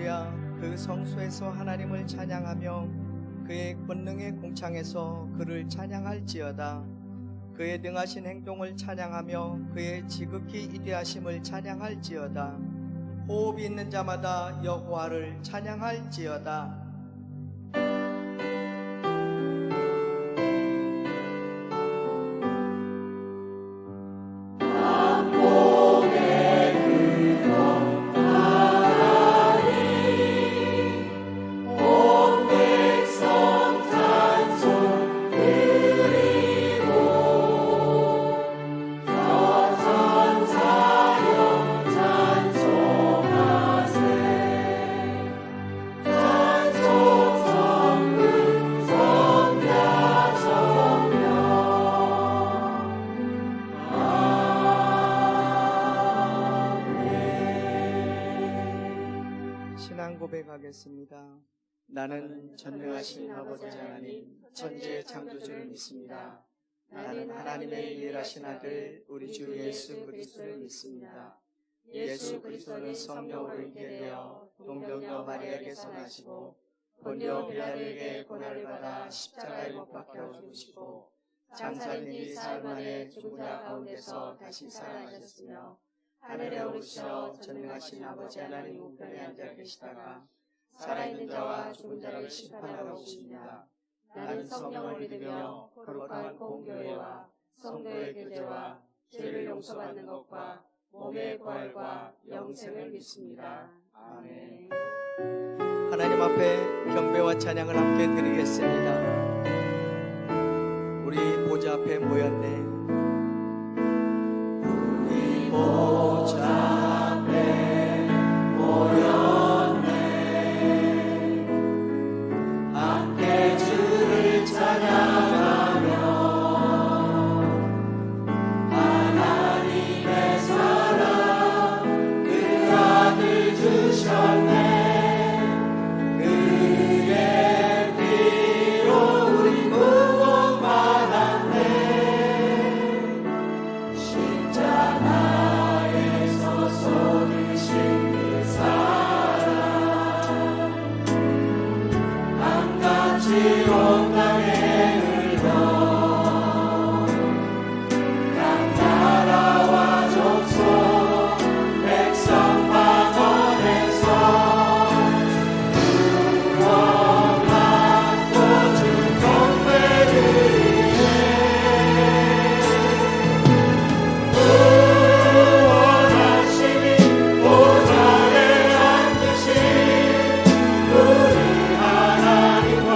할렐루야. 그 성소에서 하나님을 찬양하며 그의 권능의 궁창에서 그를 찬양할지어다. 그의 능하신 행동을 찬양하며 그의 지극히 위대하심을 찬양할지어다. 호흡이 있는 자마다 여호와를 찬양할지어다. 고백하겠습니다. 나는 전능하신 아버지 하나님 천지의 창조주를 믿습니다. 나는 하나님의 유일하신 아들 우리 주 예수 그리스도를 믿습니다. 예수 그리스도는 성령으로 잉태되어 동정녀 마리아에게서 나시고 본디오 빌라도에게 고난을 받아 십자가에 못 박혀 죽으시고 장사된 지 사흘 만에 죽은 자 가운데서 다시 살아나셨으며 하늘에 오르시어 전능하신 아버지 하나님 우편에 앉아 계시다가 살아있는 자와 죽은 자를 심판하러 오십니다. 나는 성령을 믿으며 거룩한 공교회와 성도의 교제와 죄를 용서받는 것과 몸의 부활과 영생을 믿습니다. 아멘. 하나님 앞에 경배와 찬양을 함께 드리겠습니다. 우리 보좌 앞에 모였네. 우리 보좌 앞에 모였네. 함께 주를 찬양하며 하나님의 사랑 그 아들 주셨네. 그의 피로 우리 구원받았네. 십자가에서 쏟으신 그 사랑 강같이 온 땅에 흘러 각 나라와 족속 백성 방언에서 구원받고 주 경배드리네. 구원하시니 보좌에 앉으신 우리 하나님과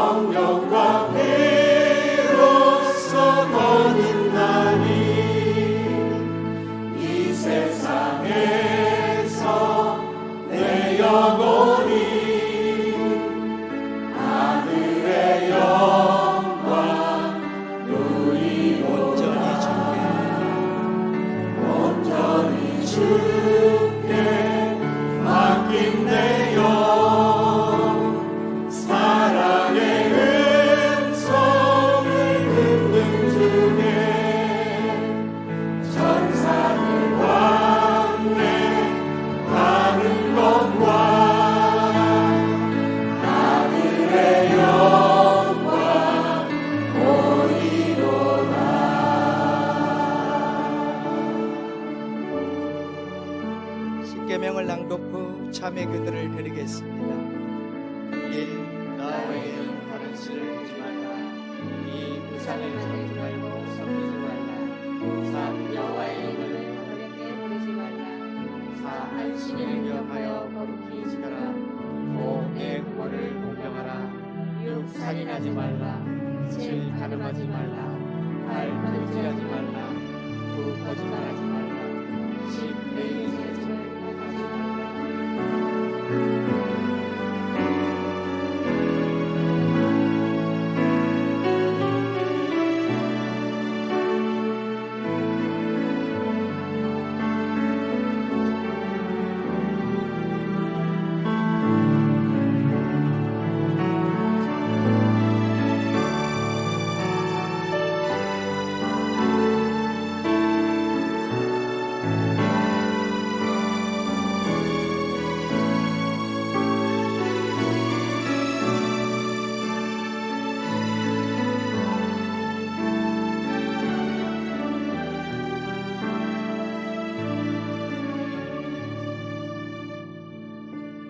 성령과 비로소 거듭나니 이 세상에서 내 영혼이 하늘의 영광 누리고 온전히 주께 맡긴 내 영 사랑의 음성을 듣는 중에 천사를 왕래하는 것과 하늘의 영광 보이로라. 십계명을 낭독 후 참회 기도를 드리겠습니다. 1. 나와의 다른 씨를 보지 말라. 2. 우상을 만들지 말고 섬기지 말라. 3. 여호와의 이름을 어렵게 부르지 말라. 4. 안식일을 기억하여 거룩히 지켜라. 5. 내 부모를 공경하라. 6. 살인하지 말라. 7. 가늠하지 말라. 8. 거짓말하지 말라. 9. 거짓말하지 말라. 10. 내 인생을 하지 말라.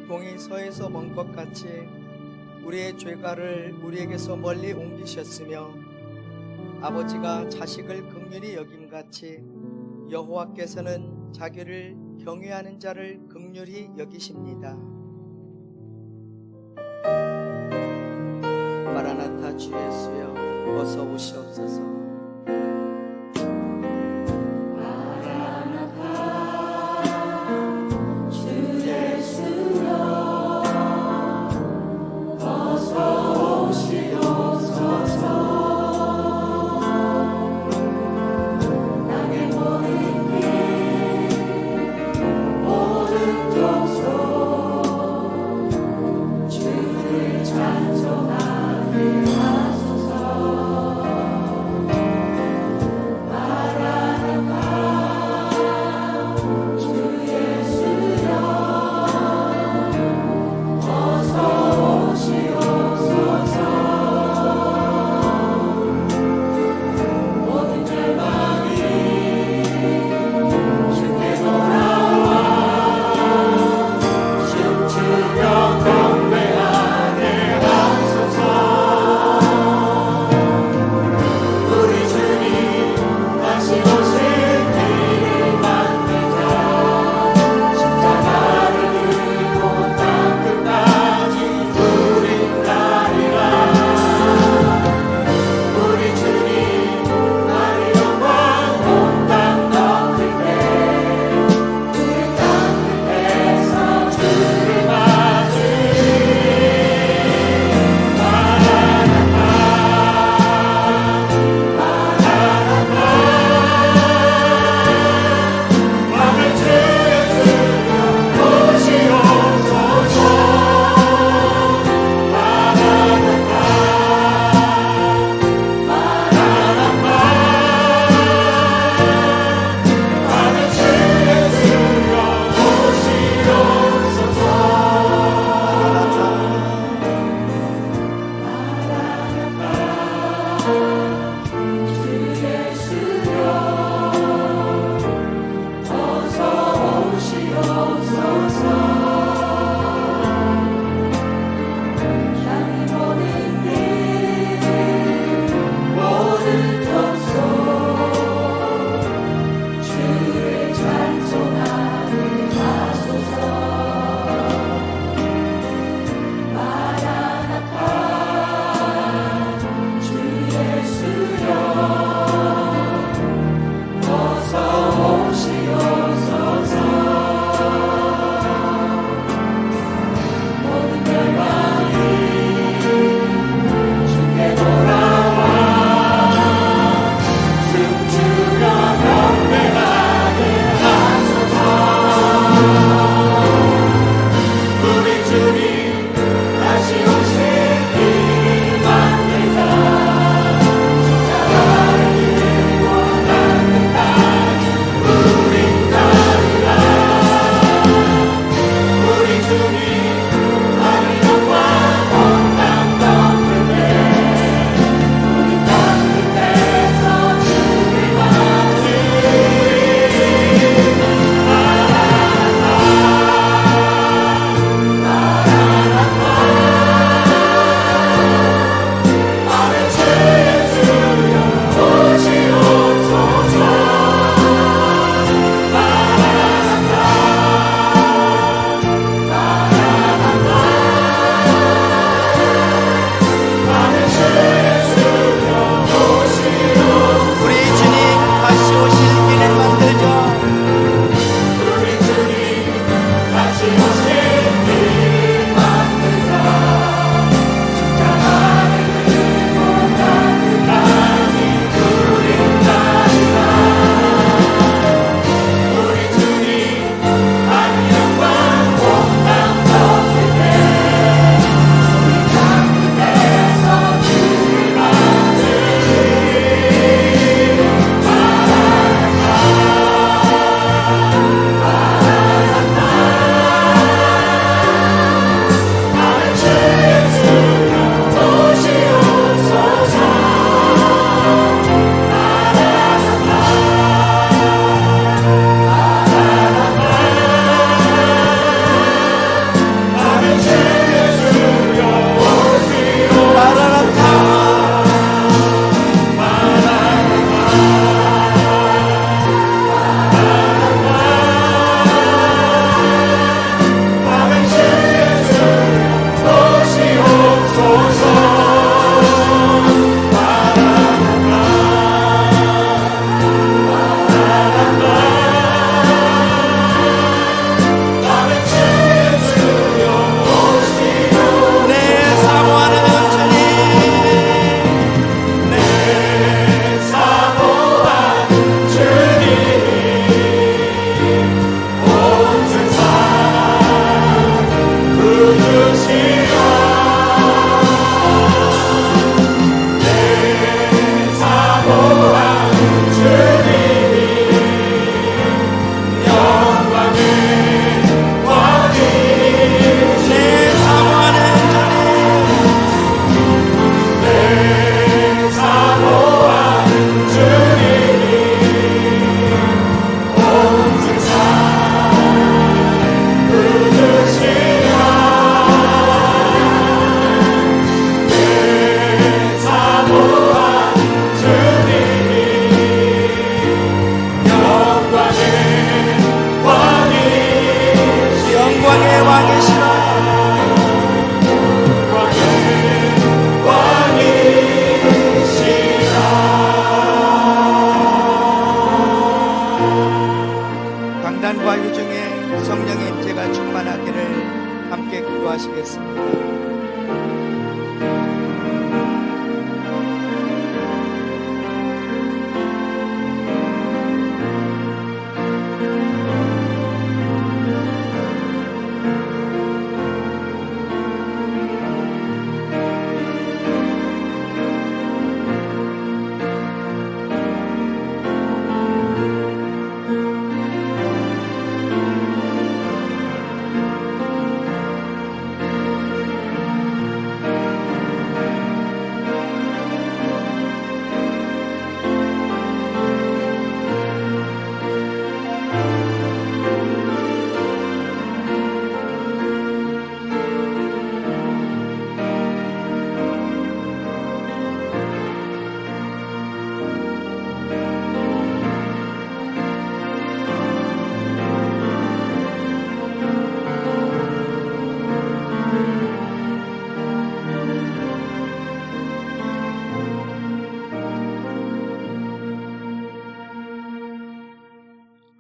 동이 서에서 먼 것 같이 우리의 죄가를 우리에게서 멀리 옮기셨으며 아버지가 자식을 긍휼히 여김같이 여호와께서는 자기를 경외하는 자를 긍휼히 여기십니다. 마라나타 주 예수여 어서 오시옵소서. 주를 찬송하게 하소서.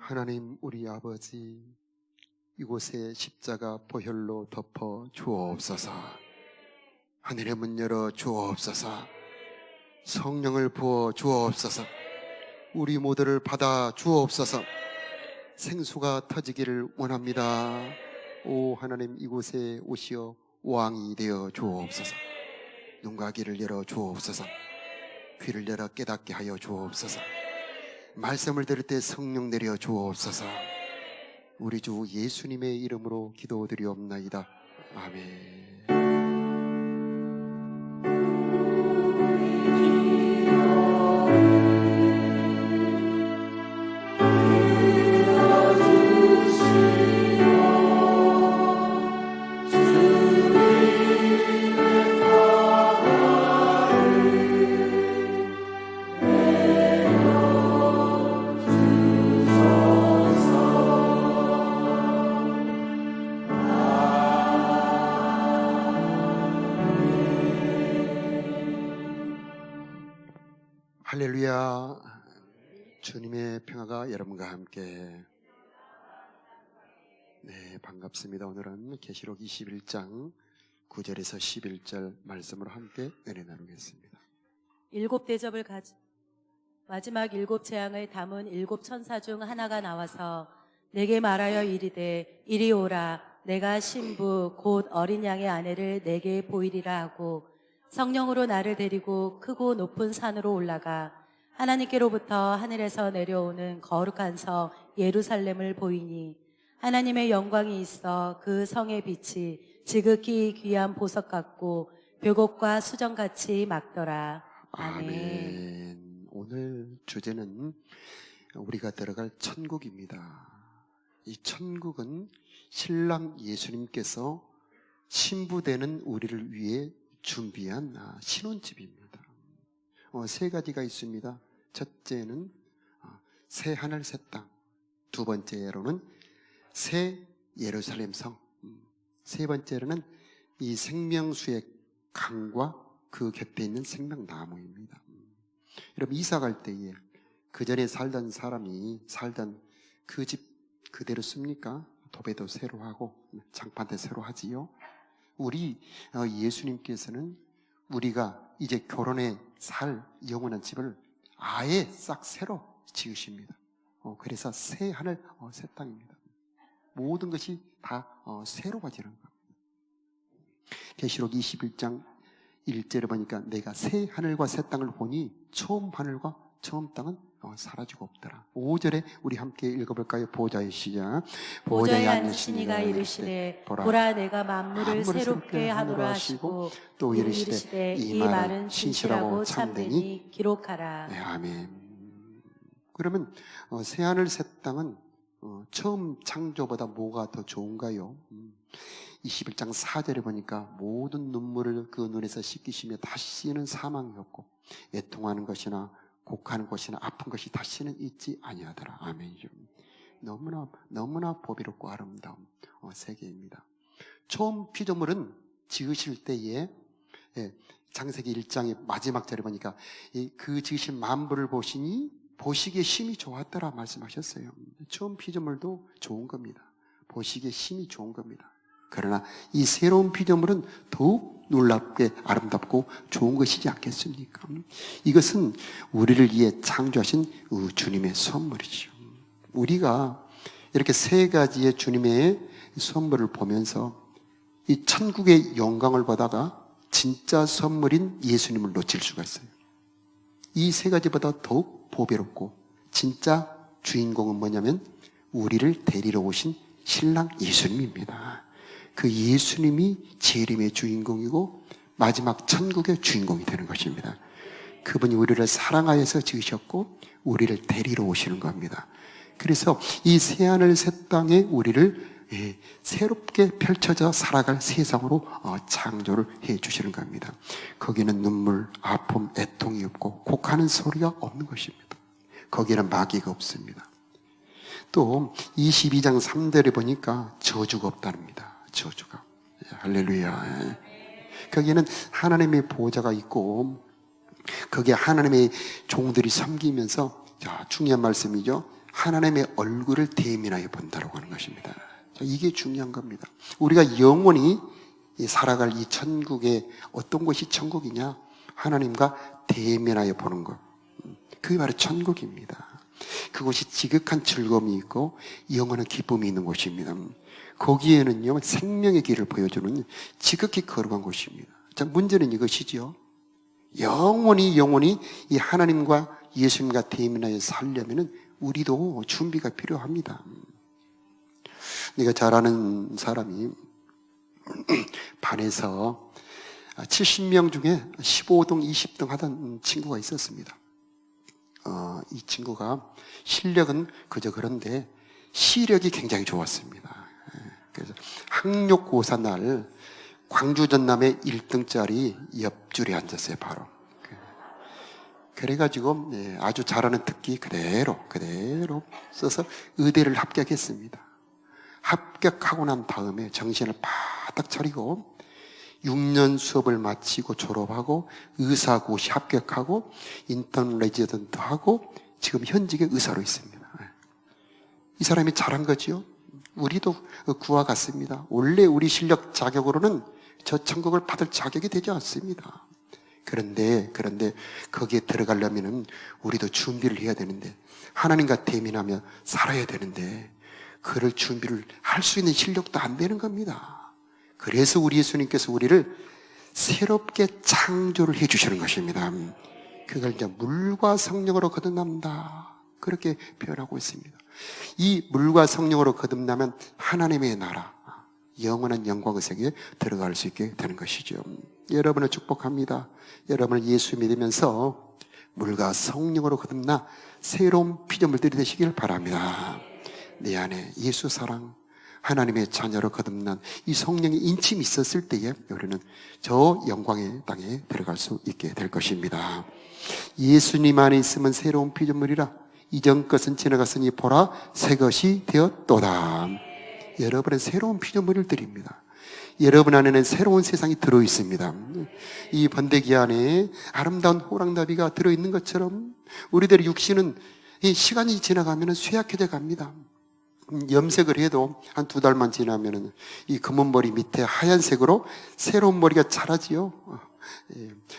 하나님 우리 아버지, 이곳에 십자가 보혈로 덮어 주옵소서. 하늘의 문 열어 주옵소서. 성령을 부어 주옵소서. 우리 모두를 받아 주옵소서. 생수가 터지기를 원합니다. 오 하나님, 이곳에 오시어 왕이 되어 주옵소서. 눈과 귀를 열어 주옵소서. 귀를 열어 깨닫게 하여 주옵소서. 말씀을 들을 때 성령 내려 주옵소서. 우리 주 예수님의 이름으로 기도드리옵나이다. 아멘. 할렐루야. 주님의 평화가 여러분과 함께. 네, 반갑습니다. 오늘은 계시록 21장 9절에서 11절 말씀으로 함께 은혜 나누겠습니다. 일곱 대접을 마지막 일곱 재앙을 담은 일곱 천사 중 하나가 나와서 내게 말하여 이르되 이리 오라. 내가 신부 곧 어린 양의 아내를 내게 보이리라 하고 성령으로 나를 데리고 크고 높은 산으로 올라가 하나님께로부터 하늘에서 내려오는 거룩한 성 예루살렘을 보이니 하나님의 영광이 있어 그 성의 빛이 지극히 귀한 보석 같고 벽옥과 수정같이 막더라. 아멘. 오늘 주제는 우리가 들어갈 천국입니다. 이 천국은 신랑 예수님께서 신부되는 우리를 위해 준비한 신혼집입니다. 세 가지가 있습니다. 첫째는 새 하늘 새 땅, 두 번째로는 새 예루살렘 성, 세 번째로는 이 생명수의 강과 그 곁에 있는 생명나무입니다. 여러분, 이사 갈 때에 그 전에 살던 사람이 살던 그 집 그대로 씁니까? 도배도 새로 하고 장판도 새로 하지요. 우리 예수님께서는 우리가 이제 결혼해 살 영원한 집을 아예 싹 새로 지으십니다. 그래서 새 하늘 새 땅입니다. 모든 것이 다 새로워지는 겁니다. 계시록 21장 1절에 보니까 내가 새 하늘과 새 땅을 보니 처음 하늘과 처음 땅은 사라지고 없더라. 5절에 우리 함께 읽어볼까요? 보좌의 시작. 보좌에 앉으신 이가 이르시되 보라 내가 만물을 새롭게 하노라 하시고 또 이르시되 이 말은 진실하고 참되니 기록하라. 네, 아멘. 그러면 새하늘 새 땅은 처음 창조보다 뭐가 더 좋은가요? 21장 4절에 보니까 모든 눈물을 그 눈에서 씻기시며 다시는 사망이 없고 애통하는 것이나 곡하는 것이나 아픈 것이 다시는 있지 아니하더라. 아멘이죠. 너무나 보배롭고 아름다운 세계입니다. 처음 피조물은 지으실 때에 창세기 1장의 마지막 절에 보니까 그 지으신 만물을 보시니 보시기에 심히 좋았더라 말씀하셨어요. 처음 피조물도 좋은 겁니다. 보시기에 심히 좋은 겁니다. 그러나 이 새로운 피조물은 더욱 놀랍게 아름답고 좋은 것이지 않겠습니까? 이것은 우리를 위해 창조하신 주님의 선물이죠. 우리가 이렇게 세 가지의 주님의 선물을 보면서 이 천국의 영광을 보다가 진짜 선물인 예수님을 놓칠 수가 있어요. 이 세 가지보다 더욱 보배롭고 진짜 주인공은 뭐냐면 우리를 데리러 오신 신랑 예수님입니다. 그 예수님이 재림의 주인공이고 마지막 천국의 주인공이 되는 것입니다. 그분이 우리를 사랑하여서 지으셨고 우리를 데리러 오시는 겁니다. 그래서 이 새하늘 새 땅에 우리를 새롭게 펼쳐져 살아갈 세상으로 창조를 해 주시는 겁니다. 거기는 눈물, 아픔, 애통이 없고 곡하는 소리가 없는 것입니다. 거기는 마귀가 없습니다. 또 22장 3절에 보니까 저주가 없답니다. 저주가. 할렐루야. 거기는 하나님의 보좌가 있고 거기에 하나님의 종들이 섬기면서 중요한 말씀이죠. 하나님의 얼굴을 대면하여 본다라고 하는 것입니다. 자, 이게 중요한 겁니다. 우리가 영원히 살아갈 이 천국에 어떤 곳이 천국이냐? 하나님과 대면하여 보는 것. 그게 바로 천국입니다. 그곳이 지극한 즐거움이 있고 영원한 기쁨이 있는 곳입니다. 거기에는요, 생명의 길을 보여주는 지극히 거룩한 곳입니다. 자, 문제는 이것이죠. 영원히 이 하나님과 예수님과 대면하여 살려면 우리도 준비가 필요합니다. 내가 잘 아는 사람이 반에서 70명 중에 15등, 20등 하던 친구가 있었습니다. 이 친구가 실력은 그저 그런데 시력이 굉장히 좋았습니다. 그래서 학력고사 날 광주 전남의 1등짜리 옆줄에 앉았어요, 바로. 그래가지고 아주 잘하는 특기 그대로 써서 의대를 합격했습니다. 합격하고 난 다음에 정신을 바짝 차리고 6년 수업을 마치고 졸업하고 의사고시 합격하고 인턴 레지던트 하고 지금 현직의 의사로 있습니다. 이 사람이 잘한 거지요. 우리도 그와 같습니다. 원래 우리 실력 자격으로는 저 천국을 받을 자격이 되지 않습니다. 그런데 거기에 들어가려면 우리도 준비를 해야 되는데, 하나님과 대면하며 살아야 되는데 그럴 준비를 할 수 있는 실력도 안 되는 겁니다. 그래서 우리 예수님께서 우리를 새롭게 창조를 해 주시는 것입니다. 그걸 이제 물과 성령으로 거듭난다, 그렇게 표현하고 있습니다. 이 물과 성령으로 거듭나면 하나님의 나라, 영원한 영광의 세계에 들어갈 수 있게 되는 것이죠. 여러분을 축복합니다. 여러분을 예수 믿으면서 물과 성령으로 거듭나 새로운 피조물들이 되시길 바랍니다. 내 안에 예수 사랑, 하나님의 자녀로 거듭난 이 성령의 인침이 있었을 때에 우리는 저 영광의 땅에 들어갈 수 있게 될 것입니다. 예수님 안에 있으면 새로운 피조물이라, 이전 것은 지나갔으니 보라 새 것이 되었도다. 여러분은 새로운 피조물을 드립니다. 여러분 안에는 새로운 세상이 들어있습니다. 이 번데기 안에 아름다운 호랑나비가 들어있는 것처럼 우리들의 육신은 이 시간이 지나가면 쇠약해져 갑니다. 염색을 해도 한 2달만 지나면 이 검은 머리 밑에 하얀색으로 새로운 머리가 자라지요.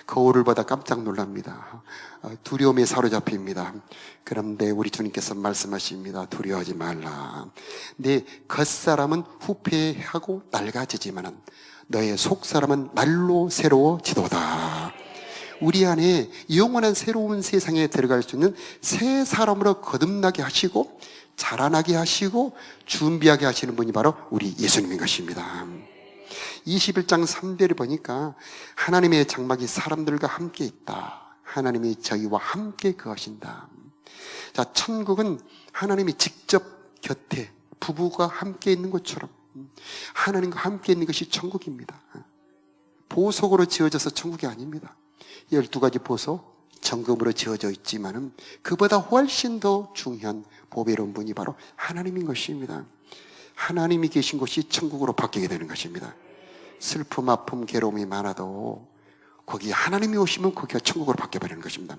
거울을 보다 깜짝 놀랍니다. 두려움에 사로잡힙니다. 그런데 우리 주님께서 말씀하십니다. 두려워하지 말라. 내 겉사람은 후패하고 낡아지지만 너의 속사람은 날로 새로워지도다. 우리 안에 영원한 새로운 세상에 들어갈 수 있는 새 사람으로 거듭나게 하시고 자라나게 하시고 준비하게 하시는 분이 바로 우리 예수님인 것입니다. 21장 3절을 보니까 하나님의 장막이 사람들과 함께 있다. 하나님이 저희와 함께 거하신다. 자, 천국은 하나님이 직접 곁에 부부가 함께 있는 것처럼 하나님과 함께 있는 것이 천국입니다. 보석으로 지어져서 천국이 아닙니다. 12가지 보석 정금으로 지어져 있지만은 그보다 훨씬 더 중요한 보배로운 분이 바로 하나님인 것입니다. 하나님이 계신 곳이 천국으로 바뀌게 되는 것입니다. 슬픔, 아픔, 괴로움이 많아도 거기 하나님이 오시면 거기가 천국으로 바뀌어버리는 것입니다.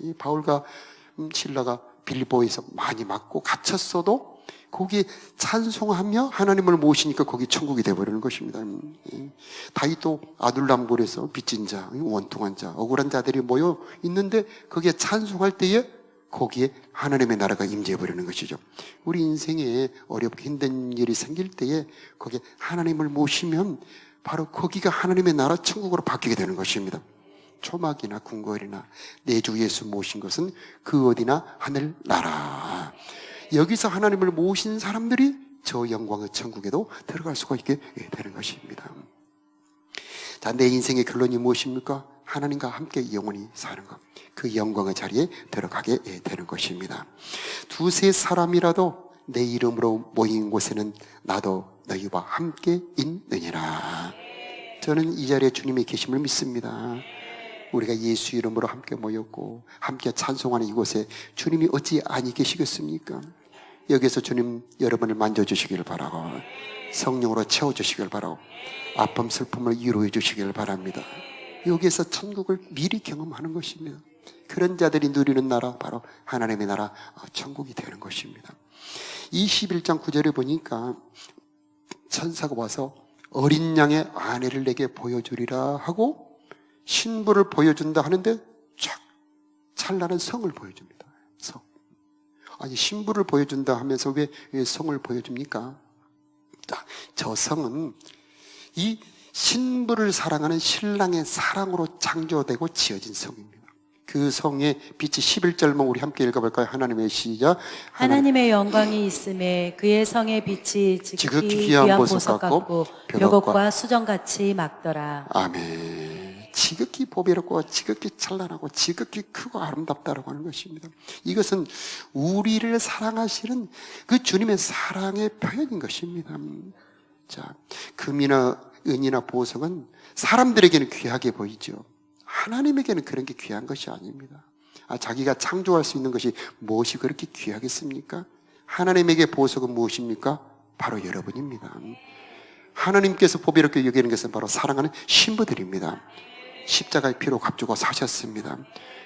이 바울과 실라가 빌립보에서 많이 맞고 갇혔어도 거기에 찬송하며 하나님을 모시니까 거기 천국이 되어버리는 것입니다. 다윗도 아둘람굴에서 빚진 자, 원통한 자, 억울한 자들이 모여 있는데 거기에 찬송할 때에 거기에 하나님의 나라가 임재해버리는 것이죠. 우리 인생에 어렵고 힘든 일이 생길 때에 거기에 하나님을 모시면 바로 거기가 하나님의 나라 천국으로 바뀌게 되는 것입니다. 초막이나 궁궐이나 내 주 예수 모신 것은 그 어디나 하늘나라. 여기서 하나님을 모신 사람들이 저 영광의 천국에도 들어갈 수가 있게 되는 것입니다. 자, 내 인생의 결론이 무엇입니까? 하나님과 함께 영원히 사는 것, 그 영광의 자리에 들어가게 되는 것입니다. 두세 사람이라도 내 이름으로 모인 곳에는 나도 너희와 함께 있느니라. 저는 이 자리에 주님이 계심을 믿습니다. 우리가 예수 이름으로 함께 모였고 함께 찬송하는 이곳에 주님이 어찌 아니 계시겠습니까? 여기서 주님 여러분을 만져주시기를 바라고, 성령으로 채워주시기를 바라고, 아픔 슬픔을 위로해 주시기를 바랍니다. 여기에서 천국을 미리 경험하는 것입니다. 그런 자들이 누리는 나라, 바로 하나님의 나라, 천국이 되는 것입니다. 21장 9절에 보니까 천사가 와서 어린 양의 아내를 내게 보여주리라 하고 신부를 보여준다 하는데 쫙 찬란한 성을 보여줍니다. 성. 아니, 신부를 보여준다 하면서 왜 성을 보여줍니까? 저 성은 이 신부를 사랑하는 신랑의 사랑으로 창조되고 지어진 성입니다. 그 성의 빛이 11절만 우리 함께 읽어볼까요? 하나님의 시작. 하나님의 영광이 있음에 그의 성의 빛이 지극히 귀한 보석 같고 벽옥과 수정같이 막더라. 아멘. 지극히 보배롭고 지극히 찬란하고 지극히 크고 아름답다라고 하는 것입니다. 이것은 우리를 사랑하시는 그 주님의 사랑의 표현인 것입니다. 자, 금이나 은이나 보석은 사람들에게는 귀하게 보이죠. 하나님에게는 그런 게 귀한 것이 아닙니다. 자기가 창조할 수 있는 것이 무엇이 그렇게 귀하겠습니까? 하나님에게 보석은 무엇입니까? 바로 여러분입니다. 하나님께서 보배롭게 여기는 것은 바로 사랑하는 신부들입니다. 십자가의 피로 값주고 사셨습니다.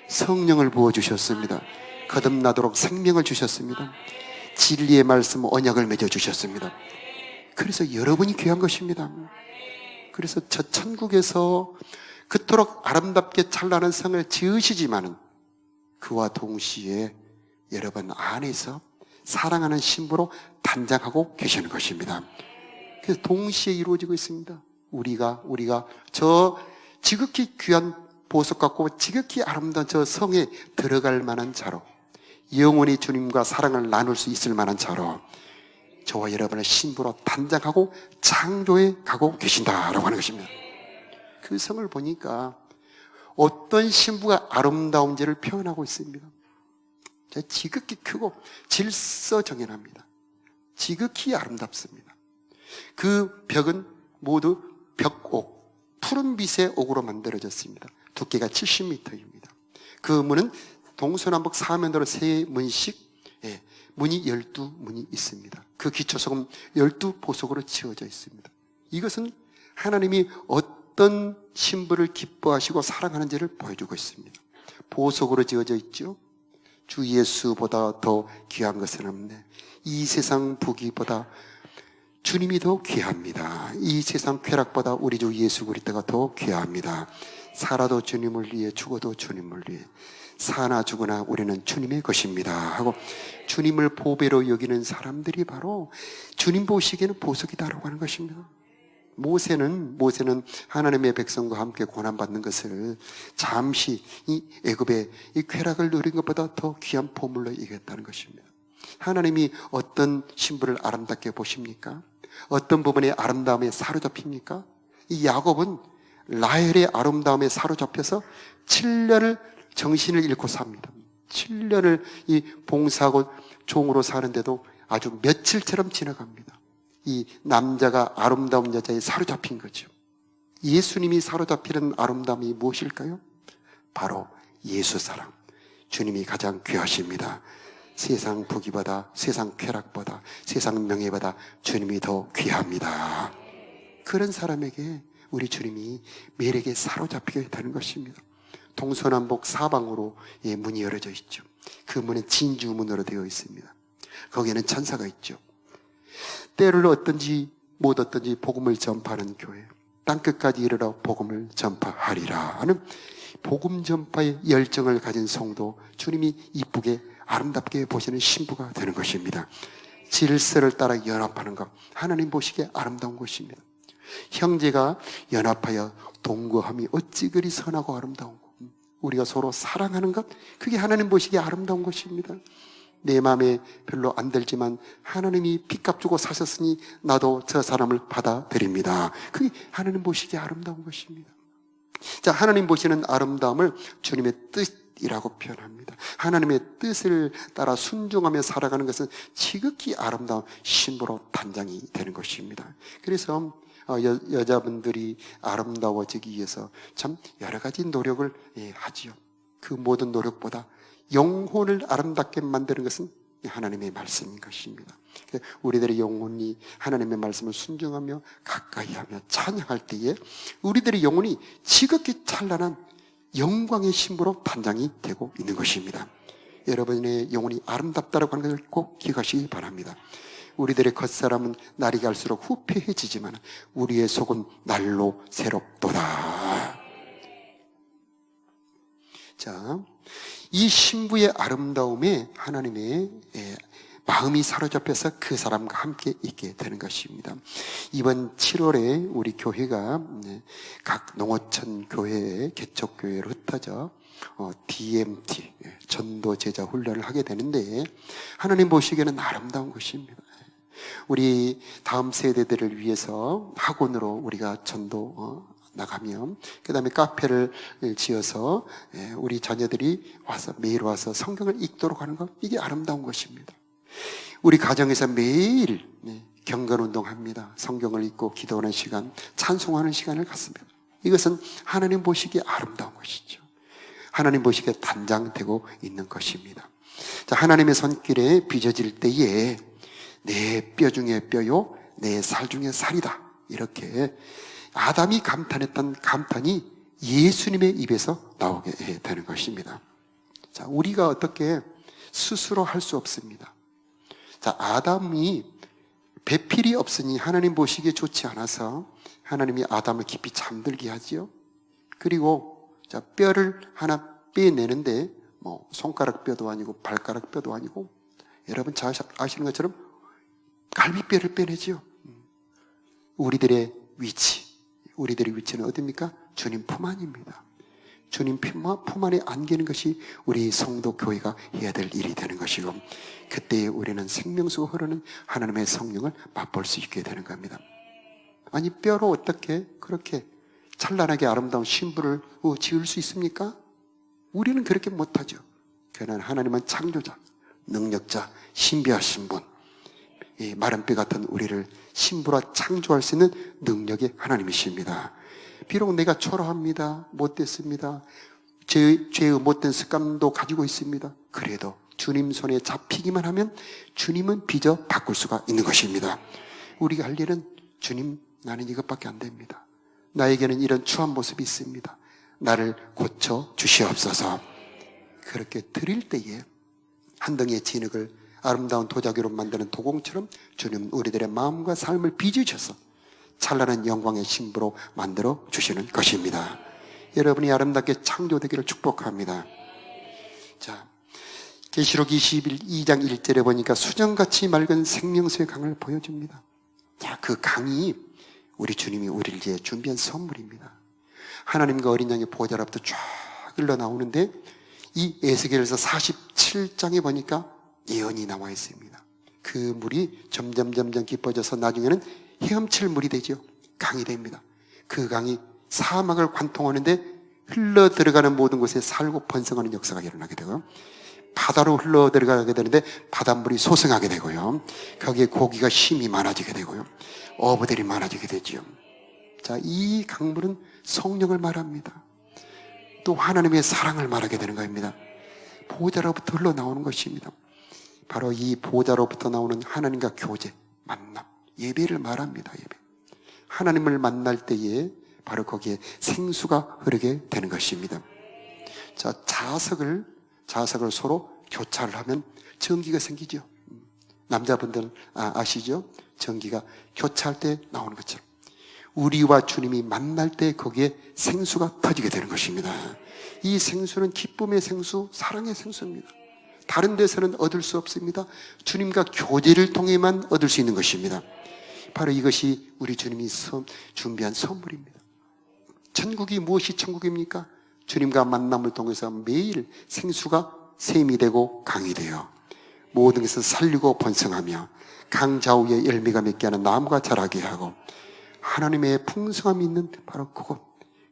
성령을 부어주셨습니다. 거듭나도록 생명을 주셨습니다. 진리의 말씀 언약을 맺어주셨습니다. 그래서 여러분이 귀한 것입니다. 그래서 저 천국에서 그토록 아름답게 찬란한 성을 지으시지만은 그와 동시에 여러분 안에서 사랑하는 신부로 단장하고 계시는 것입니다. 그래서 동시에 이루어지고 있습니다. 우리가 저 지극히 귀한 보석 같고 지극히 아름다운 저 성에 들어갈 만한 자로, 영원히 주님과 사랑을 나눌 수 있을 만한 자로 저와 여러분을 신부로 단장하고 창조해 가고 계신다라고 하는 것입니다. 그 성을 보니까 어떤 신부가 아름다운지를 표현하고 있습니다. 지극히 크고 질서정연합니다. 지극히 아름답습니다. 그 벽은 모두 벽옥, 푸른 빛의 옥으로 만들어졌습니다. 두께가 70m입니다. 그 문은 동서남북 사면으로 3문씩, 문이 12문이 있습니다. 그 기초석은 12보석으로 지어져 있습니다. 이것은 하나님이 어떤 신부를 기뻐하시고 사랑하는지를 보여주고 있습니다. 보석으로 지어져 있죠. 주 예수보다 더 귀한 것은 없네. 이 세상 부귀보다 주님이 더 귀합니다. 이 세상 쾌락보다 우리 주 예수 그리스도가 더 귀합니다. 살아도 주님을 위해, 죽어도 주님을 위해, 사나 죽으나 우리는 주님의 것입니다 하고 주님을 보배로 여기는 사람들이 바로 주님 보시기에는 보석이다라고 하는 것입니다. 모세는 하나님의 백성과 함께 고난받는 것을 잠시 이 애굽의 이 쾌락을 누린 것보다 더 귀한 보물로 여겼다는 것입니다. 하나님이 어떤 신부를 아름답게 보십니까? 어떤 부분의 아름다움에 사로잡힙니까? 이 야곱은 라헬의 아름다움에 사로잡혀서 7년을 정신을 잃고 삽니다. 7년을 이 봉사하고 종으로 사는데도 아주 며칠처럼 지나갑니다. 이 남자가 아름다운 여자에 사로잡힌 거죠. 예수님이 사로잡히는 아름다움이 무엇일까요? 바로 예수 사랑. 주님이 가장 귀하십니다. 세상 부귀보다, 세상 쾌락보다, 세상 명예보다 주님이 더 귀합니다. 그런 사람에게 우리 주님이 매력에 사로잡히게 되는 것입니다. 동서남북 사방으로 문이 열어져 있죠. 그 문은 진주문으로 되어 있습니다. 거기에는 천사가 있죠. 때를 얻든지 못 얻든지 복음을 전파하는 교회, 땅끝까지 이르러 복음을 전파하리라 하는 복음 전파의 열정을 가진 성도, 주님이 이쁘게 아름답게 보시는 신부가 되는 것입니다. 질서를 따라 연합하는 것, 하나님 보시기에 아름다운 것입니다. 형제가 연합하여 동거함이 어찌 그리 선하고 아름다운 것, 우리가 서로 사랑하는 것, 그게 하나님 보시기에 아름다운 것입니다. 내 마음에 별로 안 들지만 하나님이 핏값 주고 사셨으니 나도 저 사람을 받아들입니다. 그게 하나님 보시기에 아름다운 것입니다. 자, 하나님 보시는 아름다움을 주님의 뜻이라고 표현합니다. 하나님의 뜻을 따라 순종하며 살아가는 것은 지극히 아름다운 신부로 단장이 되는 것입니다. 그래서 여자분들이 아름다워지기 위해서 참 여러 가지 노력을 하지요. 그 모든 노력보다 영혼을 아름답게 만드는 것은 하나님의 말씀인 것입니다. 우리들의 영혼이 하나님의 말씀을 순종하며 가까이하며 찬양할 때에 우리들의 영혼이 지극히 찬란한 영광의 신부로 단장이 되고 있는 것입니다. 여러분의 영혼이 아름답다라고 하는 것을 꼭 기억하시기 바랍니다. 우리들의 겉사람은 날이 갈수록 후패해지지만 우리의 속은 날로 새롭도다. 자, 이 신부의 아름다움에 하나님의 마음이 사로잡혀서 그 사람과 함께 있게 되는 것입니다. 이번 7월에 우리 교회가 각 농어촌 교회에 개척교회로 흩어져 DMT, 전도 제자 훈련을 하게 되는데 하나님 보시기에는 아름다운 것입니다. 우리 다음 세대들을 위해서 학원으로 우리가 전도 나가면, 그 다음에 카페를 지어서 우리 자녀들이 와서 매일 와서 성경을 읽도록 하는 것, 이게 아름다운 것입니다. 우리 가정에서 매일 경건운동합니다. 성경을 읽고 기도하는 시간, 찬송하는 시간을 갖습니다. 이것은 하나님 보시기에 아름다운 것이죠. 하나님 보시기에 단장되고 있는 것입니다. 자, 하나님의 손길에 빚어질 때에 내 뼈 중에 뼈요, 내 살 중에 살이다, 이렇게 아담이 감탄했던 감탄이 예수님의 입에서 나오게 되는 것입니다. 자, 우리가 어떻게 스스로 할 수 없습니다. 자, 아담이 배필이 없으니 하나님 보시기에 좋지 않아서 하나님이 아담을 깊이 잠들게 하지요. 그리고 자, 뼈를 하나 빼내는데 손가락 뼈도 아니고 발가락 뼈도 아니고, 여러분 잘 아시는 것처럼 갈비뼈를 빼내지요. 우리들의 위치는 어디입니까? 주님 품 안입니다. 주님 품 안에 안기는 것이 우리 성도 교회가 해야 될 일이 되는 것이고, 그때에 우리는 생명수가 흐르는 하나님의 성령을 맛볼 수 있게 되는 겁니다. 아니, 뼈로 어떻게 그렇게 찬란하게 아름다운 신부를 지을 수 있습니까? 우리는 그렇게 못하죠. 그러나 하나님은 창조자, 능력자, 신비하신 분, 이 마른 뼈 같은 우리를 신부라 창조할 수 있는 능력의 하나님이십니다. 비록 내가 초라합니다, 못됐습니다, 죄의 못된 습관도 가지고 있습니다. 그래도 주님 손에 잡히기만 하면 주님은 빚어 바꿀 수가 있는 것입니다. 우리가 할 일은 주님, 나는 이것밖에 안 됩니다. 나에게는 이런 추한 모습이 있습니다. 나를 고쳐 주시옵소서. 그렇게 드릴 때에 한 덩이의 진흙을 아름다운 도자기로 만드는 도공처럼 주님 우리들의 마음과 삶을 빚으셔서 찬란한 영광의 신부로 만들어 주시는 것입니다. 여러분이 아름답게 창조되기를 축복합니다. 자, 계시록 22장 1절에 보니까 수정같이 맑은 생명수의 강을 보여줍니다. 자, 그 강이 우리 주님이 우리를 위해 준비한 선물입니다. 하나님과 어린 양의 보좌로부터 쫙 흘러나오는데, 이 에스겔에서 47장에 보니까 예언이 나와 있습니다. 그 물이 점점 깊어져서 나중에는 헤엄칠 물이 되죠. 강이 됩니다. 그 강이 사막을 관통하는데 흘러 들어가는 모든 곳에 살고 번성하는 역사가 일어나게 되고요. 바다로 흘러 들어가게 되는데 바닷물이 소생하게 되고요. 거기에 고기가 힘이 많아지게 되고요. 어부들이 많아지게 되죠. 자, 이 강물은 성령을 말합니다. 또 하나님의 사랑을 말하게 되는 겁니다. 보좌로부터 흘러나오는 것입니다. 바로 이 보좌로부터 나오는 하나님과 교제, 만남, 예배를 말합니다. 예배. 하나님을 만날 때에 바로 거기에 생수가 흐르게 되는 것입니다. 자, 자석을 서로 교차를 하면 전기가 생기죠. 남자분들 아시죠? 전기가 교차할 때 나오는 것처럼 우리와 주님이 만날 때 거기에 생수가 터지게 되는 것입니다. 이 생수는 기쁨의 생수, 사랑의 생수입니다. 다른 데서는 얻을 수 없습니다. 주님과 교제를 통해만 얻을 수 있는 것입니다. 바로 이것이 우리 주님이 준비한 선물입니다. 천국이 무엇이 천국입니까? 주님과 만남을 통해서 매일 생수가 샘이 되고 강이 되어 모든 것을 살리고 번성하며 강 좌우에 열매가 맺게 하는 나무가 자라게 하고 하나님의 풍성함이 있는 바로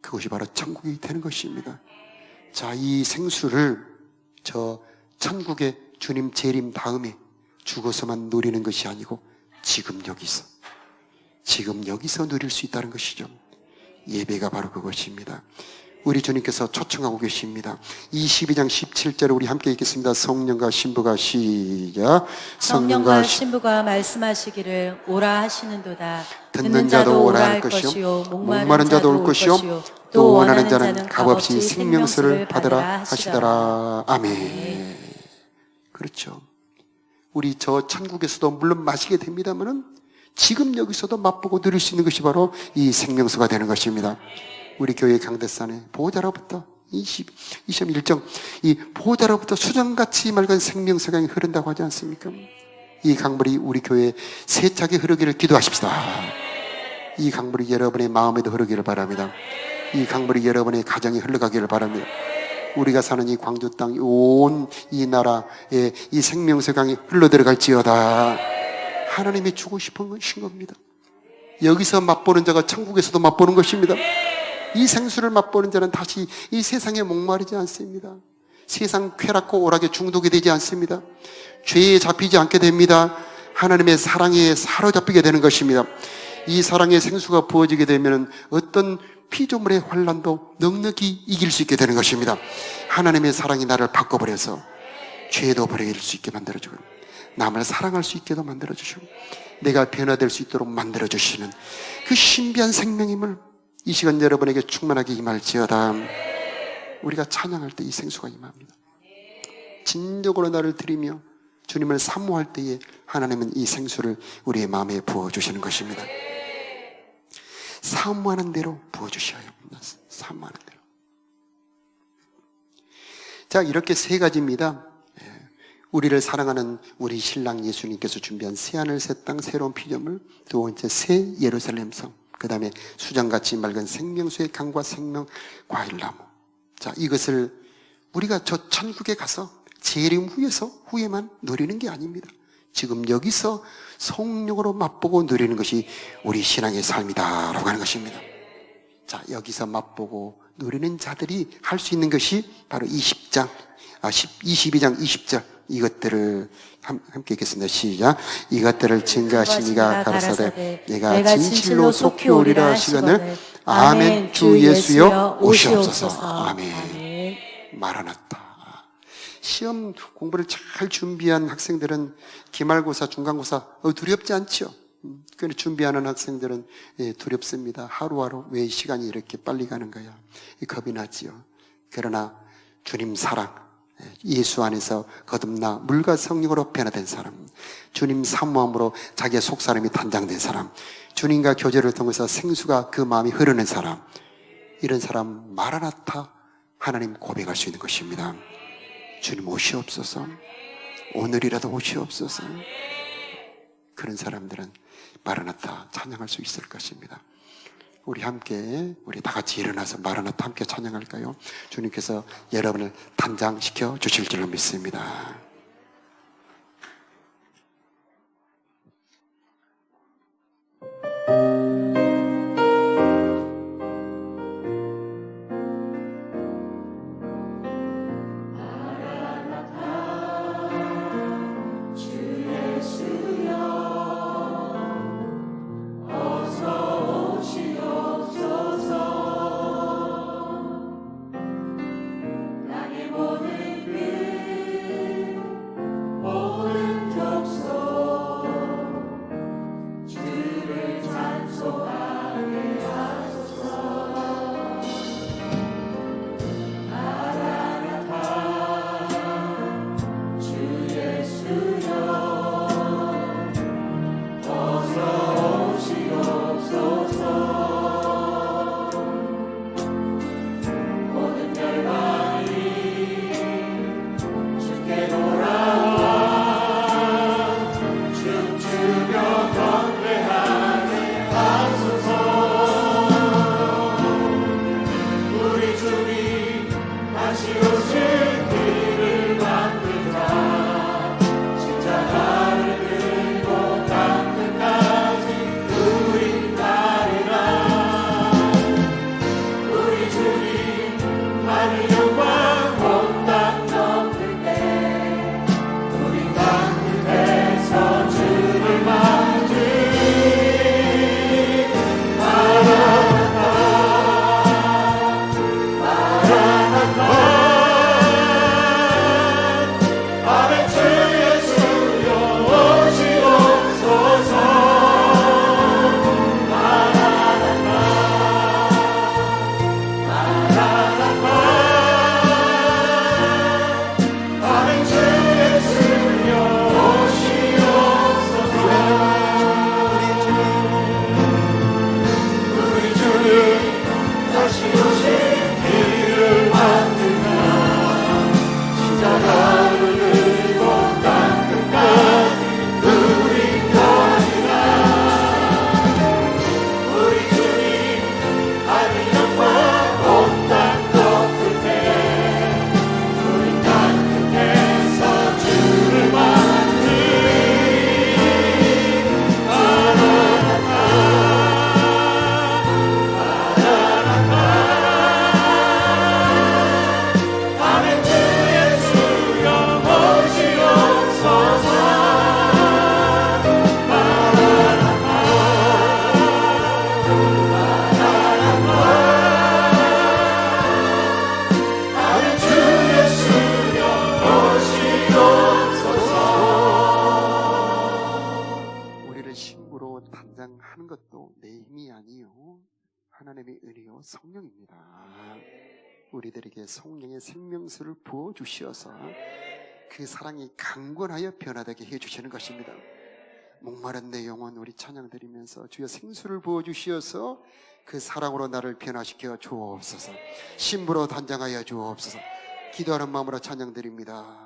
그것이 바로 천국이 되는 것입니다. 자, 이 생수를 저 천국의 주님 재림 다음에 죽어서만 누리는 것이 아니고 지금 여기서 누릴 수 있다는 것이죠. 예배가 바로 그것입니다. 우리 주님께서 초청하고 계십니다. 22장 17절을 우리 함께 읽겠습니다. 성령과 신부가 시작. 성령과 신부가 말씀하시기를 오라 하시는도다. 듣는 자도 오라 할 것이요 목마른 자도 올 것이요 또 원하는 자는 값없이 생명수를 받으라 하시더라. 아멘. 그렇죠. 우리 저 천국에서도 물론 마시게 됩니다만은 지금 여기서도 맛보고 누릴 수 있는 것이 바로 이 생명수가 되는 것입니다. 우리 교회 강대산에 보호자로부터 21정 이 보호자로부터 수정같이 맑은 생명수가 흐른다고 하지 않습니까? 이 강물이 우리 교회에 세차게 흐르기를 기도하십시다. 이 강물이 여러분의 마음에도 흐르기를 바랍니다. 이 강물이 여러분의 가정에 흘러가기를 바랍니다. 우리가 사는 이 광주 땅 온 이 나라에 이 생명수 강이 흘러들어갈지어다. 하나님이 주고 싶은 것인 겁니다. 여기서 맛보는 자가 천국에서도 맛보는 것입니다. 이 생수를 맛보는 자는 다시 이 세상에 목마르지 않습니다. 세상 쾌락과 오락에 중독이 되지 않습니다. 죄에 잡히지 않게 됩니다. 하나님의 사랑에 사로잡히게 되는 것입니다. 이 사랑의 생수가 부어지게 되면 어떤 피조물의 환난도 넉넉히 이길 수 있게 되는 것입니다. 하나님의 사랑이 나를 바꿔버려서 죄도 버릴 수 있게 만들어주고 남을 사랑할 수 있게도 만들어주시고 내가 변화될 수 있도록 만들어주시는 그 신비한 생명임을 이 시간 여러분에게 충만하게 임할지어다. 우리가 찬양할 때 이 생수가 임합니다. 진정으로 나를 드리며 주님을 사모할 때에 하나님은 이 생수를 우리의 마음에 부어주시는 것입니다. 사모하는 대로 부어주셔야 합니다. 사모하는 대로. 자, 이렇게 세 가지입니다. 우리를 사랑하는 우리 신랑 예수님께서 준비한 새하늘 새 땅 새로운 피조물, 두 번째 새 예루살렘 성, 그 다음에 수정같이 맑은 생명수의 강과 생명 과일나무. 자, 이것을 우리가 저 천국에 가서 재림 후에만 누리는 게 아닙니다. 지금 여기서 성령으로 맛보고 누리는 것이 우리 신앙의 삶이다라고 하는 것입니다. 자, 여기서 맛보고 누리는 자들이 할 수 있는 것이 바로 22장 20절 이것들을 함께 읽겠습니다. 시작. 이것들을 증거하신 이가 가라사대 내가 진실로 속히 오리라 하시거늘 아멘. 주 예수여 오시옵소서. 아멘. 마라나타. 시험 공부를 잘 준비한 학생들은 기말고사, 중간고사 두렵지 않죠. 준비하는 학생들은 두렵습니다. 하루하루 왜 시간이 이렇게 빨리 가는 거야? 겁이 나지요. 그러나 주님 사랑, 예수 안에서 거듭나 물과 성령으로 변화된 사람, 주님 사모함으로 자기의 속사람이 단장된 사람, 주님과 교제를 통해서 생수가 그 마음이 흐르는 사람, 이런 사람 마라나타 하나님 고백할 수 있는 것입니다. 주님 오시옵소서. 오늘이라도 오시옵소서. 그런 사람들은 마라나타 찬양할 수 있을 것입니다. 우리 다 같이 일어나서 마라나타 함께 찬양할까요? 주님께서 여러분을 단장시켜 주실 줄로 믿습니다. 모든 그 사랑이요 하나님의 은혜요 성령입니다. 우리들에게 성령의 생명수를 부어주시어서 그 사랑이 강건하여 변화되게 해주시는 것입니다. 목마른 내 영혼 우리 찬양 드리면서 주여 생수를 부어주시어서 그 사랑으로 나를 변화시켜 주옵소서. 신부로 단장하여 주옵소서. 기도하는 마음으로 찬양 드립니다.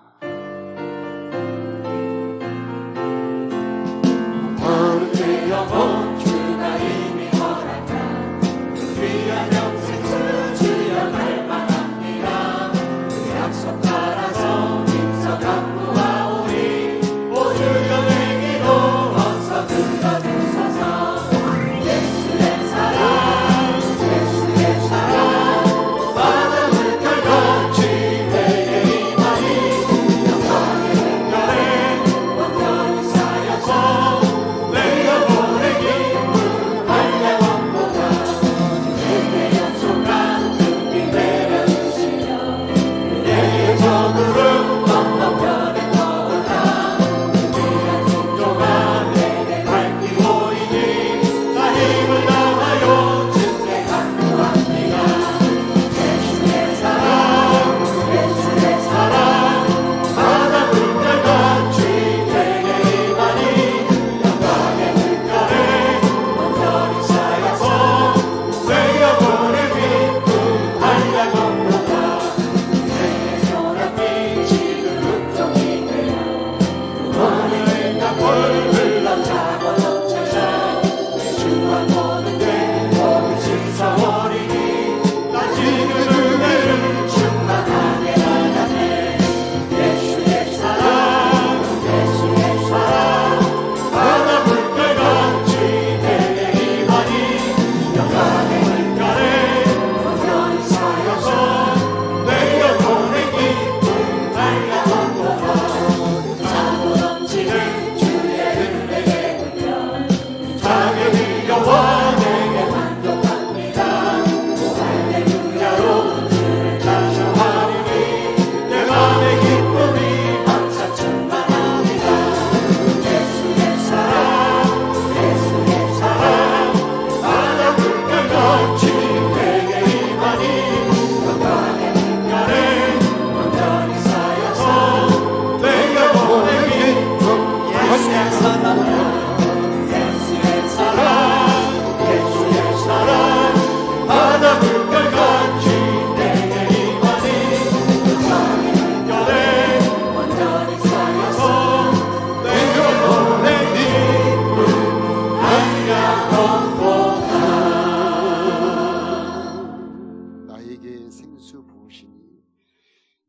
내 영혼 주가 이미 허락한 그 귀한 영생수 주여 갈망합니다. 그 약속 따라서 힘써 강구하오니 오 주여 내 기도 어서 들어주소서. 예수의 사랑 예수의 사랑 바다 물결같이 내게 임하니 영광의 물결에 온전히 쌓여서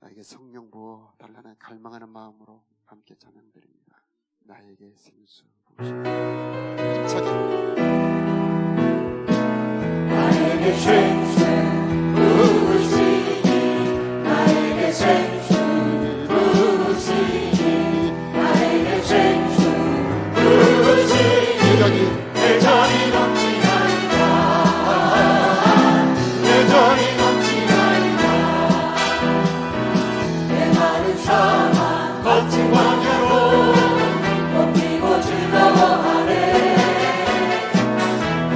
나에게 성령 부어 달라는 갈망하는 마음으로 함께 찬양드립니다. 나에게 생수 부으시니 힘차게 나에게 생수 부으시니 나에게 생수 부으시니 나에게 생수 부으시니 내 전이 넘치나이다 내 전이 넘치나이다 내 마른 사망 거친 광야로 높이고 즐거워하네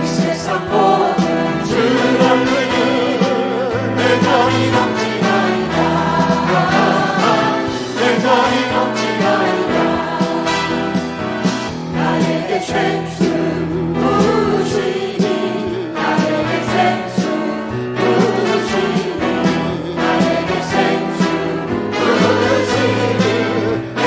이 세상 모든 주를 누리는 내 전이 넘치나이다 내 전이 넘치나이다 나에게 생수 부으시니 나에게 생수 부으시니 나에게 생수 부으시니 내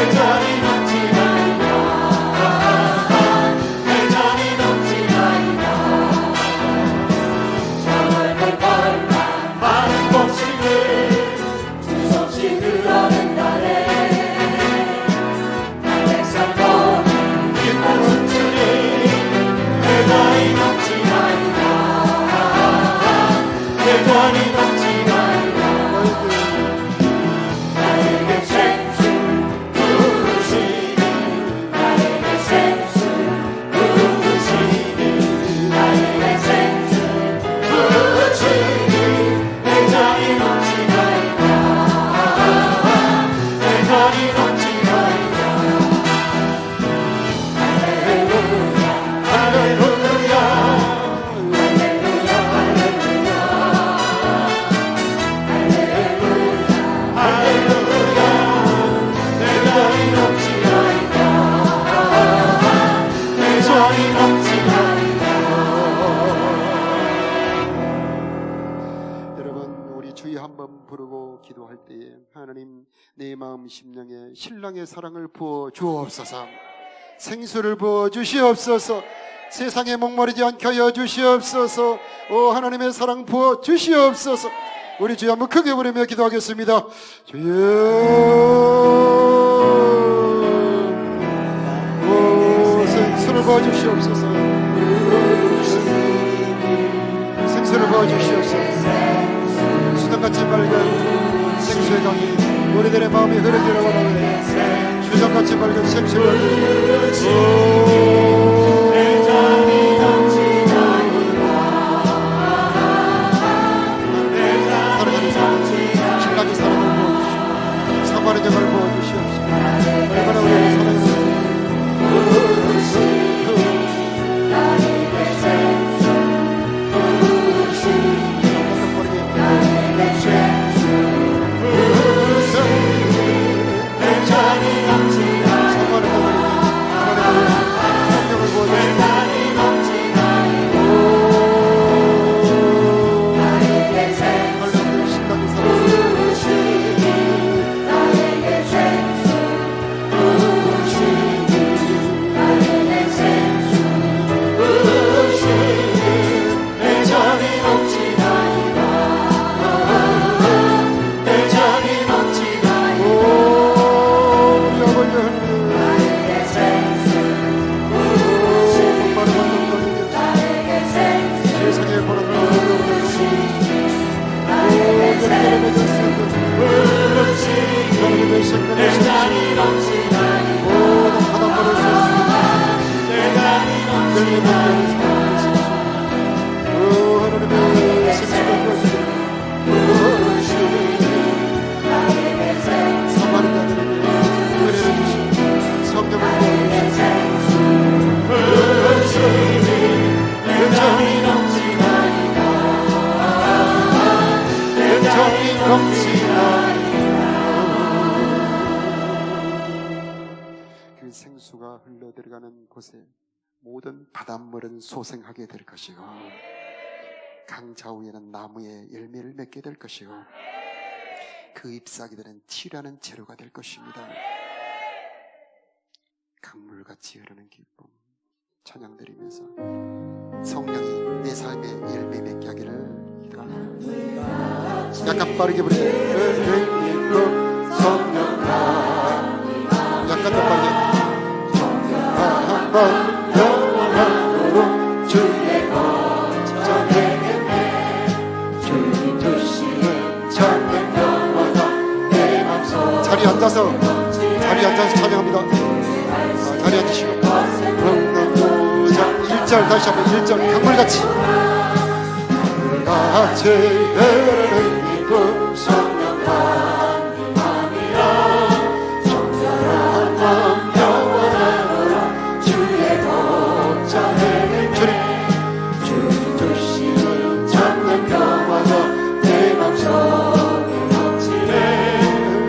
믿음으로 기도할 때에 하나님 내 마음 심령에 신랑의 사랑을 부어 주옵소서. 생수를 부어 주시옵소서. 세상에 목마르지 않게 하여 주시옵소서. 오 하나님의 사랑 부어 주시옵소서. 우리 주여 한번 크게 부르며 기도하겠습니다. 주여 오 생수를 부어 주시옵소서. 생수를 부어 주시옵소서. 수정같이 맑은 생수의 강이 우리들의 마음에 흐르기를 원하오니 주정같이 맑은 생수의 강이 신랑의 사랑을 부어주시고 사마리 장을 부어주시옵소서. 얼마나 우리를 사랑하는지 그 생수가 흘러들어가는 곳에 모든 바닷물은 소생하게 될 것이고 강 좌우에는 나무의 열매를 맺게 될 것이고 그 잎사귀들은 티라는 재료가 될 것입니다. 강물같이 흐르는 기쁨 찬양드리면서 성령이 내 삶의 열매 맺게 하기를 기도합니다. 약간 빠르게 부르세요. 약간 더 빠르게 영원하도록 주의 거저에게 주님 주시는 참된 영원한 내 맘속 자리에 앉아서 찬양합니다. 자리에 앉으시고 1절 다시 한번 1절 강물같이 강물같이 흐르는 기쁨 성령과 네 맘이여 정결한 맘 영원하도록 주의 복장에 주님 주시는 참된 평화가 내 맘속에 넘치네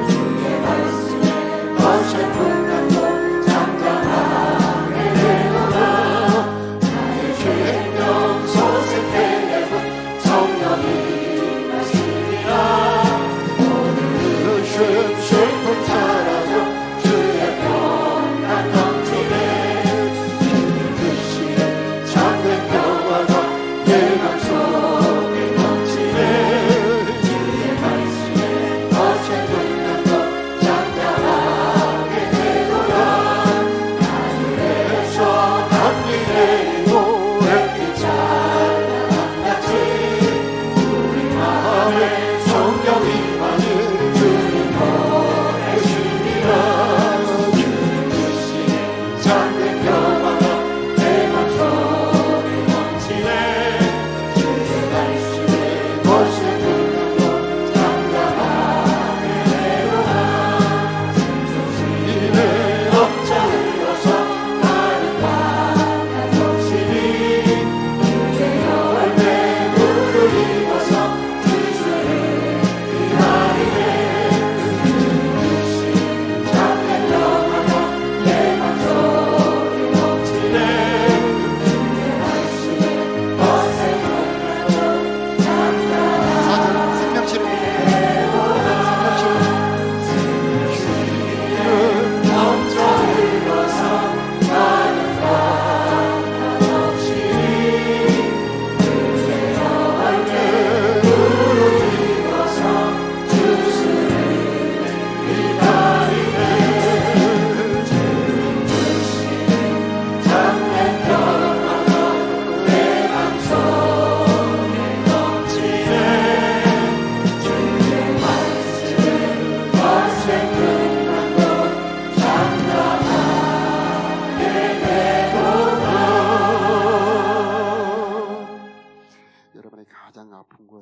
주의 말씀에 거룩한 풍랑도 잠잠하게 되도록 나의 죄행령 소생되려고 성령이 하시리라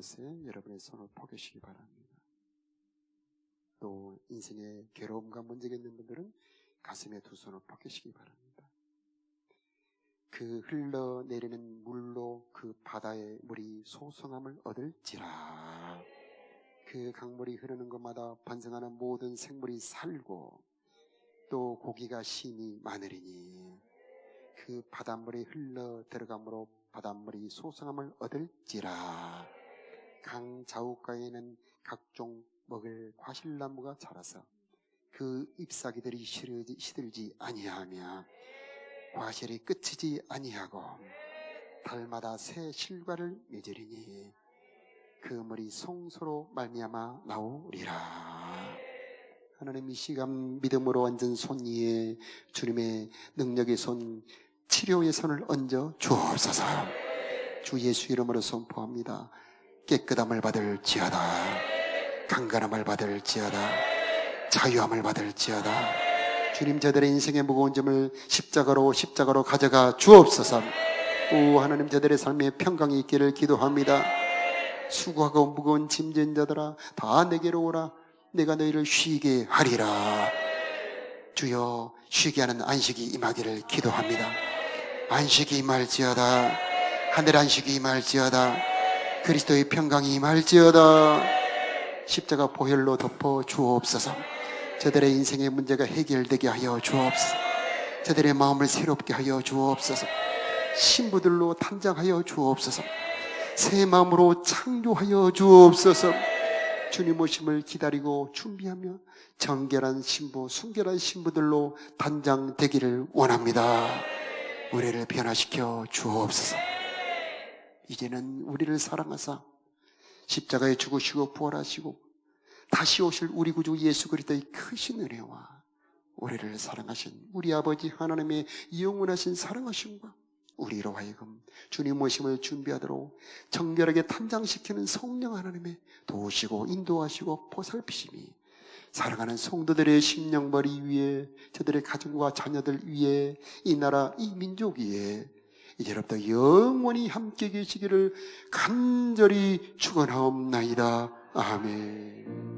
곳에 여러분의 손을 포개시기 바랍니다. 또 인생의 괴로움과 문제가 있는 분들은 가슴에 두 손을 포개시기 바랍니다. 그 흘러내리는 물로 그 바다의 물이 소성함을 얻을지라. 그 강물이 흐르는 곳마다 번성하는 모든 생물이 살고 또 고기가 심히 많으리니 그 바닷물이 흘러 들어감으로 바닷물이 소성함을 얻을지라. 강 좌우가에는 각종 먹을 과실나무가 자라서 그 잎사귀들이 시들지 아니하며 과실이 끝이지 아니하고 달마다 새 실과를 맺으리니 그 물이 송소로 말미암아 나오리라. 하나님, 이 시간 믿음으로 얹은 손 위에 주님의 능력의 손, 치료의 손을 얹어 주옵소서. 주 예수 이름으로 선포합니다. 깨끗함을 받을지어다, 강건함을 받을지어다, 자유함을 받을지어다. 주님, 저들의 인생의 무거운 점을 십자가로 가져가 주옵소서. 오 하나님, 저들의 삶에 평강이 있기를 기도합니다. 수고하고 무거운 짐진 자들아 다 내게로 오라. 내가 너희를 쉬게 하리라. 주여, 쉬게 하는 안식이 임하기를 기도합니다. 안식이 임할지어다. 하늘 안식이 임할지어다. 그리스도의 평강이 임할지어다. 십자가 보혈로 덮어 주옵소서. 저들의 인생의 문제가 해결되게 하여 주옵소서. 저들의 마음을 새롭게 하여 주옵소서. 신부들로 탄장하여 주옵소서. 새 마음으로 창조하여 주옵소서. 주님 오심을 기다리고 준비하며 정결한 신부, 순결한 신부들로 단장되기를 원합니다. 우리를 변화시켜 주옵소서. 이제는 우리를 사랑하사 십자가에 죽으시고 부활하시고 다시 오실 우리 구주 예수 그리스도의 크신 은혜와 우리를 사랑하신 우리 아버지 하나님의 영원하신 사랑하심과 우리로 하여금 주님 오심을 준비하도록 정결하게 탄장시키는 성령 하나님의 도우시고 인도하시고 보살피심이 사랑하는 성도들의 심령머리 위에, 저들의 가정과 자녀들 위에, 이 나라 이 민족 위에 이제부터 영원히 함께 계시기를 간절히 축원하옵나이다. 아멘.